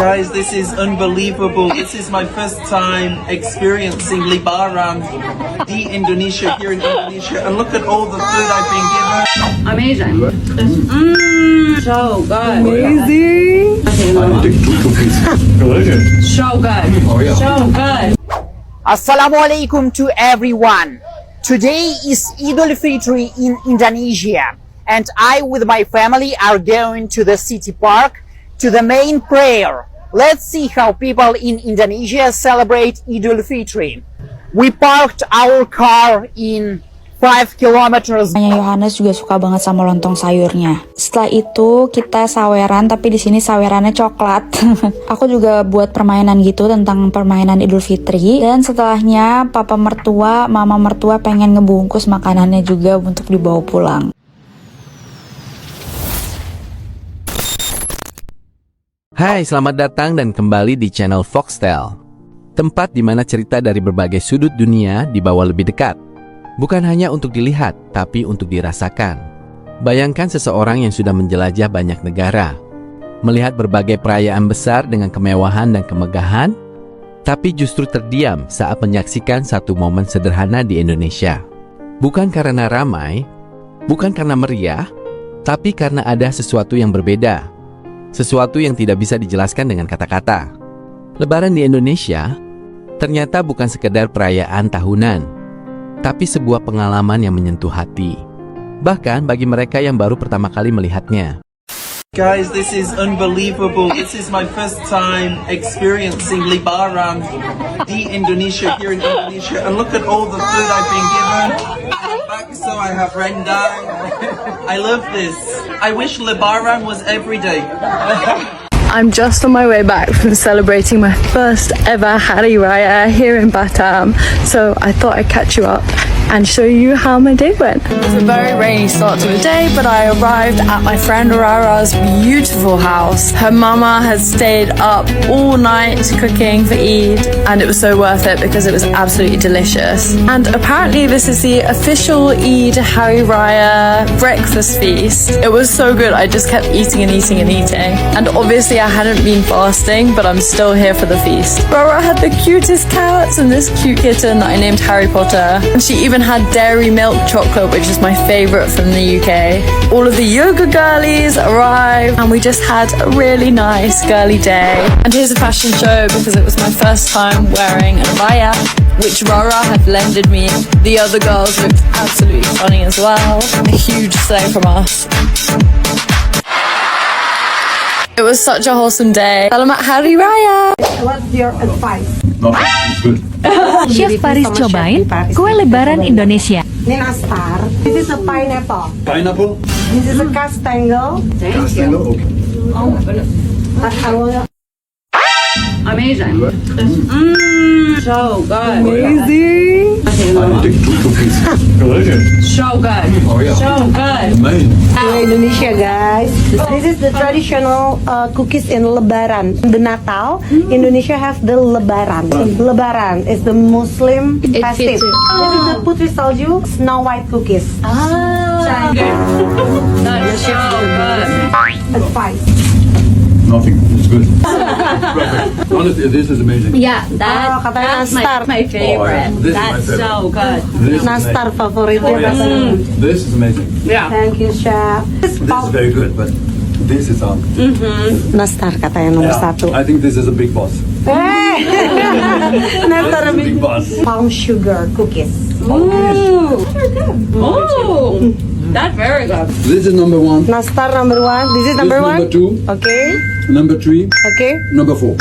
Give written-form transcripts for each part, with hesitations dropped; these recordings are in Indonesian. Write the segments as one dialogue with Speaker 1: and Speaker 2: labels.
Speaker 1: Guys, this is unbelievable. This is my first time experiencing Lebaran di Indonesia, here in Indonesia. And look at all the food I've been given.
Speaker 2: Amazing. So good.
Speaker 3: Amazing.
Speaker 2: So good. So good.
Speaker 4: Assalamualaikum to everyone. Today is Idul Fitri in Indonesia, and I with my family are going to the city park to the main prayer. Let's see how people in Indonesia celebrate Idul Fitri. We parked our car in 5 kilometers.
Speaker 5: Yohanes juga suka banget sama lontong sayurnya. Setelah itu kita saweran, tapi di sini sawerannya coklat. Aku juga buat permainan gitu tentang permainan Idul Fitri. Dan setelahnya papa mertua, mama mertua pengen ngebungkus makanannya juga untuk dibawa pulang.
Speaker 6: Hai, selamat datang dan kembali di channel Foxtel. Tempat di mana cerita dari berbagai sudut dunia dibawa lebih dekat. Bukan hanya untuk dilihat, tapi untuk dirasakan. Bayangkan seseorang yang sudah menjelajah banyak negara, melihat berbagai perayaan besar dengan kemewahan dan kemegahan, tapi justru terdiam saat menyaksikan satu momen sederhana di Indonesia. Bukan karena ramai, bukan karena meriah, tapi karena ada sesuatu yang berbeda. Sesuatu yang tidak bisa dijelaskan dengan kata-kata. Lebaran di Indonesia ternyata bukan sekedar perayaan tahunan, tapi sebuah pengalaman yang menyentuh hati. Bahkan bagi mereka yang baru pertama kali melihatnya.
Speaker 1: Guys, this is unbelievable. This is my first time experiencing Lebaran di Indonesia, here in Indonesia. And look at all the food I've been given. So I have rendang. I love this. I wish Lebaran was every day.
Speaker 3: I'm just on my way back from celebrating my first ever Hari Raya here in Batam, so I thought I'd catch you up and show you how my day went. It was a very rainy start to the day, but I arrived at my friend Rara's beautiful house. Her mama had stayed up all night cooking for Eid, and it was so worth it because it was absolutely delicious. And apparently this is the official Eid Hari Raya breakfast feast. It was so good, I just kept eating and eating and eating. And obviously I hadn't been fasting, but I'm still here for the feast. Rara had the cutest cats and this cute kitten that I named Harry Potter. And she even had dairy milk chocolate, which is my favourite from the UK. All of the yoga girlies arrived, and we just had a really nice girly day. And here's a fashion show because it was my first time wearing a abaya, which Rara had lended me. The other girls looked absolutely funny as well. A huge slay from us. It was such a wholesome day. Selamat Hari Raya!
Speaker 7: What's your advice?
Speaker 8: Chef Paris cobain kue lebaran Indonesia.
Speaker 7: Ini nastar. This is a pineapple.
Speaker 9: Pineapple?
Speaker 7: This is a castangle.
Speaker 9: Castangle? Okay.
Speaker 2: Oh my goodness. Amazing. So good.
Speaker 3: Amazing!
Speaker 9: I take 2 cookies. Delicious.
Speaker 2: So good.
Speaker 9: Oh yeah.
Speaker 2: So good.
Speaker 9: Amazing.
Speaker 7: Indonesia, guys. This is the traditional cookies in Lebaran. The Natal, Indonesia have the Lebaran. Lebaran is the Muslim festive. This is the Putri Salju Snow White cookies.
Speaker 2: That's so good.
Speaker 7: Advice.
Speaker 9: Nothing. It's good. Perfect. Honestly, this is amazing.
Speaker 2: Yeah, that's
Speaker 7: nastar.
Speaker 2: my favorite.
Speaker 9: Oh, this is my
Speaker 2: That's
Speaker 9: favorite.
Speaker 2: so good.
Speaker 9: This is
Speaker 7: Nastar
Speaker 9: amazing.
Speaker 7: favorit.
Speaker 9: Oh, yes. This is amazing.
Speaker 2: Yeah.
Speaker 7: Thank you, chef.
Speaker 9: This is very good, but this is
Speaker 7: Nastar katanya nomor satu.
Speaker 9: I think this is a big boss.
Speaker 7: Nastar
Speaker 9: Big boss.
Speaker 7: palm sugar cookies.
Speaker 2: Ooh. That's very good.
Speaker 9: This is number 1.
Speaker 7: Nastar number 1. This is number 1.
Speaker 9: Number 2.
Speaker 7: Okay.
Speaker 9: Number 3.
Speaker 7: Okay.
Speaker 9: Number 4.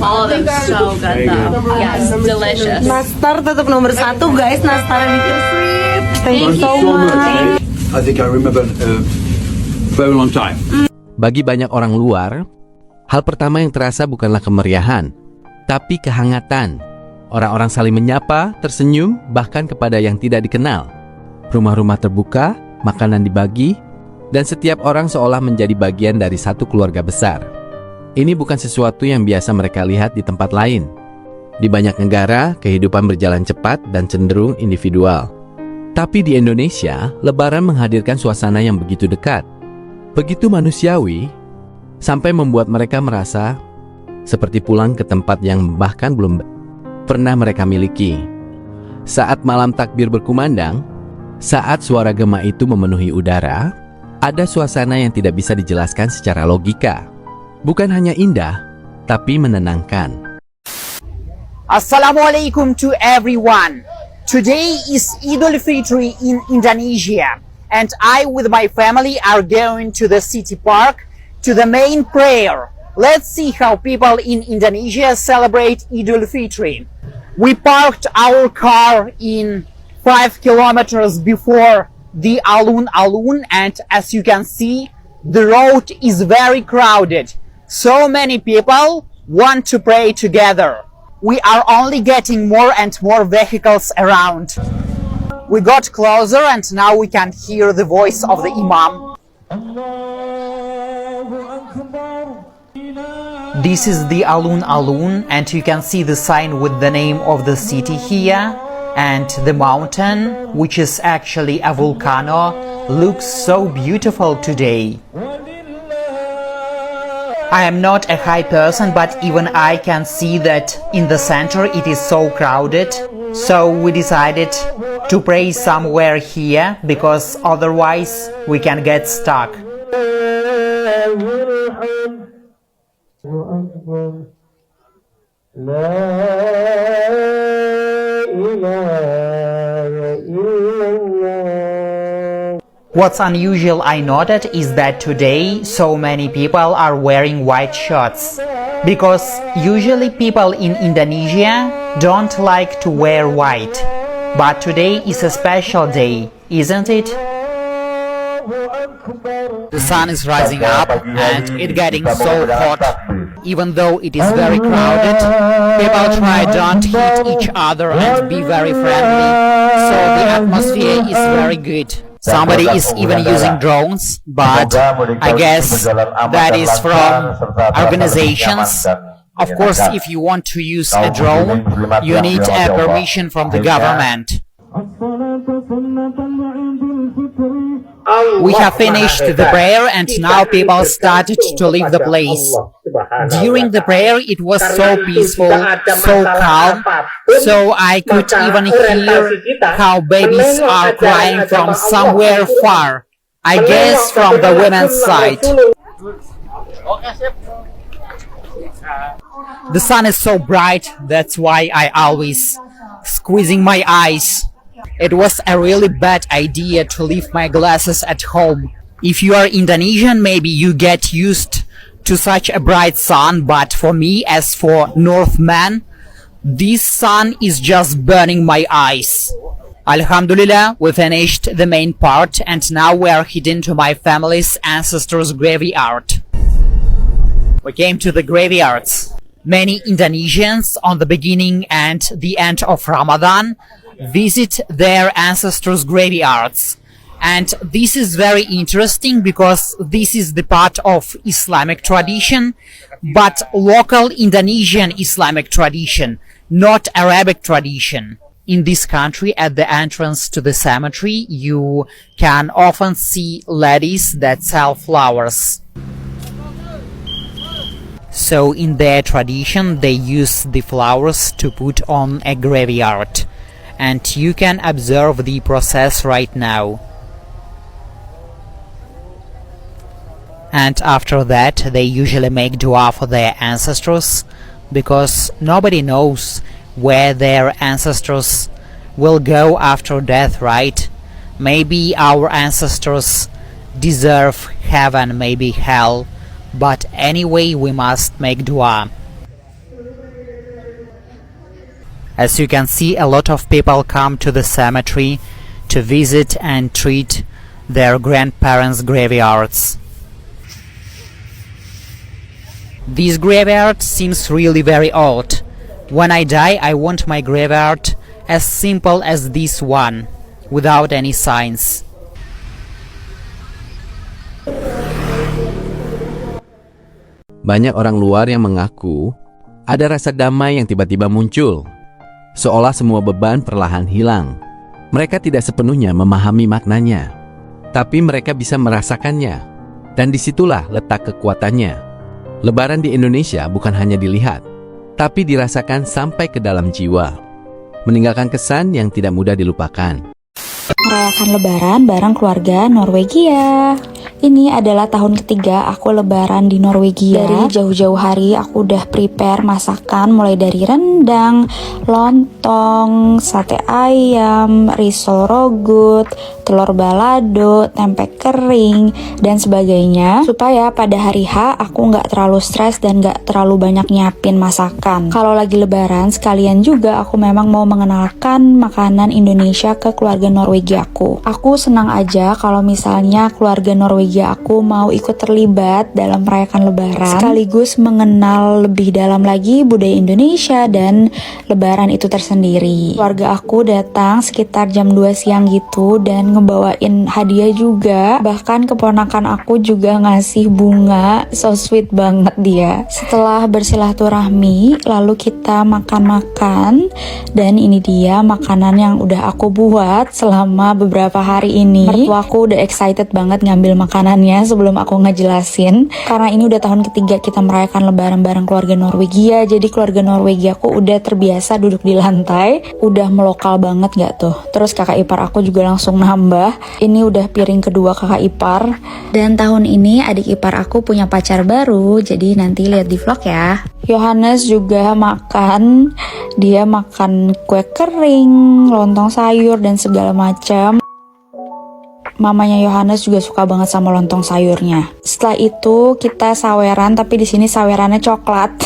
Speaker 2: All of them so good though. Yes, delicious.
Speaker 7: Nastar tetap nomor 1, guys. Nastar yang bikin sweet. Thank you so much.
Speaker 9: I think I remember very long time.
Speaker 6: Bagi banyak orang luar, hal pertama yang terasa bukanlah kemeriahan, tapi kehangatan. Orang-orang saling menyapa, tersenyum, bahkan kepada yang tidak dikenal. Rumah-rumah terbuka, makanan dibagi, dan setiap orang seolah menjadi bagian dari satu keluarga besar. Ini bukan sesuatu yang biasa mereka lihat di tempat lain. Di banyak negara, kehidupan berjalan cepat dan cenderung individual. Tapi di Indonesia, Lebaran menghadirkan suasana yang begitu dekat, begitu manusiawi, sampai membuat mereka merasa seperti pulang ke tempat yang bahkan belum pernah mereka miliki. Saat malam takbir berkumandang, saat suara gema itu memenuhi udara, ada suasana yang tidak bisa dijelaskan secara logika. Bukan hanya indah, tapi menenangkan.
Speaker 4: Assalamualaikum to everyone. Today is Idul Fitri in Indonesia, and I with my family are going to the city park to the main prayer. Let's see how people in Indonesia celebrate Idul Fitri. We parked our car in 5 kilometers before the alun-alun, and as you can see, the road is very crowded. So many people want to pray together. We are only getting more and more vehicles around. We got closer and now we can hear the voice of the Imam. This is the Alun-Alun, and you can see the sign with the name of the city here, and the mountain, which is actually a volcano, looks so beautiful today. I am not a high person, but even I can see that in the center it is so crowded. So we decided to pray somewhere here, because otherwise we can get stuck. What's unusual I noted is that today so many people are wearing white shirts, because usually people in Indonesia don't like to wear white. But today is a special day, isn't it? The sun is rising up and it's getting so hot. Even though it is very crowded, people try don't hit each other and be very friendly, so the atmosphere is very good. Somebody is even using drones, but I guess that is from organizations. Of course, if you want to use a drone, you need a permission from the government. We have finished the prayer and now people started to leave the place. During the prayer it was so peaceful, so calm, so I could even hear how babies are crying from somewhere far. I guess from the women's side. The sun is so bright, that's why I always squeezing my eyes. It was a really bad idea to leave my glasses at home. If you are Indonesian, maybe you get used to such a bright sun, but for me, as for Northman, this sun is just burning my eyes. Alhamdulillah, we finished the main part and now we are heading to my family's ancestors' graveyard. We came to the graveyards. Many Indonesians on the beginning and the end of Ramadan visit their ancestors' graveyards. And this is very interesting because this is the part of Islamic tradition, but local Indonesian Islamic tradition, not Arabic tradition. In this country, at the entrance to the cemetery, you can often see ladies that sell flowers. So in their tradition, they use the flowers to put on a graveyard. And you can observe the process right now. And after that, they usually make dua for their ancestors, because nobody knows where their ancestors will go after death, right? Maybe our ancestors deserve heaven, maybe hell, but anyway, we must make dua. As you can see, a lot of people come to the cemetery to visit and treat their grandparents' graveyards. This graveyard seems really very old. When I die, I want my graveyard as simple as this one, without any signs.
Speaker 6: Banyak orang luar yang mengaku ada rasa damai yang tiba-tiba muncul, seolah semua beban perlahan hilang. Mereka tidak sepenuhnya memahami maknanya, tapi mereka bisa merasakannya, dan disitulah letak kekuatannya. Lebaran di Indonesia bukan hanya dilihat, tapi dirasakan sampai ke dalam jiwa, meninggalkan kesan yang tidak mudah dilupakan.
Speaker 5: Merayakan Lebaran bareng keluarga Norwegia. Ini adalah tahun ketiga aku Lebaran di Norwegia. Dari jauh-jauh hari aku udah prepare masakan mulai dari rendang, lontong, sate ayam, risol rogut, telur balado, tempe kering, dan sebagainya. Supaya pada hari H aku nggak terlalu stres dan nggak terlalu banyak nyiapin masakan. Kalau lagi Lebaran sekalian juga aku memang mau mengenalkan makanan Indonesia ke keluarga Norwegia aku. Aku senang aja kalau misalnya keluarga Norwegia aku mau ikut terlibat dalam merayakan Lebaran, sekaligus mengenal lebih dalam lagi budaya Indonesia dan Lebaran itu tersendiri. Keluarga aku datang sekitar jam 2 siang gitu dan ngebawain hadiah juga. Bahkan keponakan aku juga ngasih bunga, so sweet banget dia. Setelah bersilaturahmi, lalu kita makan-makan, dan ini dia makanan yang udah aku buat selama beberapa hari ini. Mertuaku udah excited banget ngambil makanannya sebelum aku ngejelasin, karena ini udah tahun ketiga kita merayakan Lebaran bareng keluarga Norwegia. Jadi keluarga Norwegia aku udah terbiasa duduk di lantai, udah melokal banget gak tuh. Terus kakak ipar aku juga langsung nambah. Ini udah piring kedua kakak ipar. Dan tahun ini adik ipar aku punya pacar baru, jadi nanti lihat di vlog ya. Yohanes juga makan, dia makan kue kering, lontong sayur dan segala macam. Mamanya Yohanes juga suka banget sama lontong sayurnya. Setelah itu kita saweran, tapi di sini sawerannya coklat.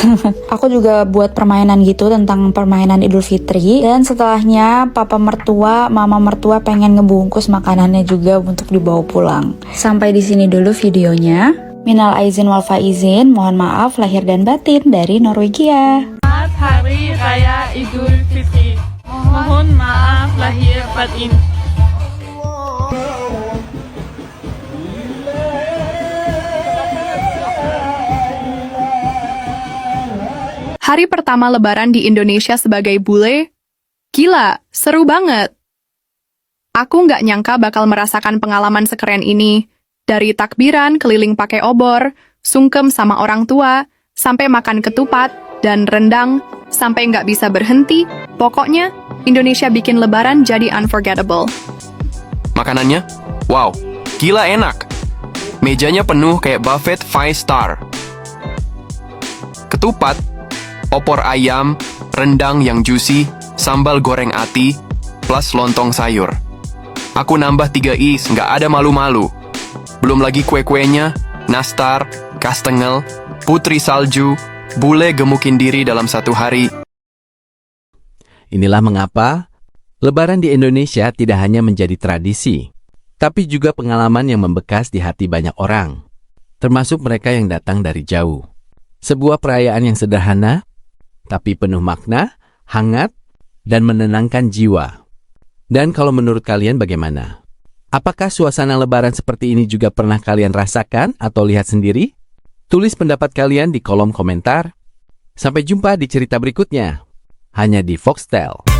Speaker 5: Aku juga buat permainan gitu tentang permainan Idul Fitri. Dan setelahnya papa mertua, mama mertua pengen ngebungkus makanannya juga untuk dibawa pulang. Sampai di sini dulu videonya. Minal aizin wal faizin, mohon maaf lahir dan batin dari Norwegia.
Speaker 10: Selamat Hari Raya Idul Fitri. Mohon maaf lahir batin.
Speaker 3: Hari pertama Lebaran di Indonesia sebagai bule, gila, seru banget. Aku nggak nyangka bakal merasakan pengalaman sekeren ini. Dari takbiran, keliling pakai obor, sungkem sama orang tua, sampai makan ketupat, dan rendang, sampai nggak bisa berhenti. Pokoknya, Indonesia bikin Lebaran jadi unforgettable.
Speaker 11: Makanannya? Wow, gila enak. Mejanya penuh kayak buffet 5 star. Ketupat, opor ayam, rendang yang juicy, sambal goreng ati, plus lontong sayur. Aku nambah 3 is, nggak ada malu-malu. Belum lagi kue-kuenya, nastar, kastengel, putri salju, bule gemukin diri dalam 1 hari.
Speaker 6: Inilah mengapa Lebaran di Indonesia tidak hanya menjadi tradisi, tapi juga pengalaman yang membekas di hati banyak orang, termasuk mereka yang datang dari jauh. Sebuah perayaan yang sederhana, tapi penuh makna, hangat, dan menenangkan jiwa. Dan kalau menurut kalian bagaimana? Apakah suasana Lebaran seperti ini juga pernah kalian rasakan atau lihat sendiri? Tulis pendapat kalian di kolom komentar. Sampai jumpa di cerita berikutnya, hanya di Foxtel.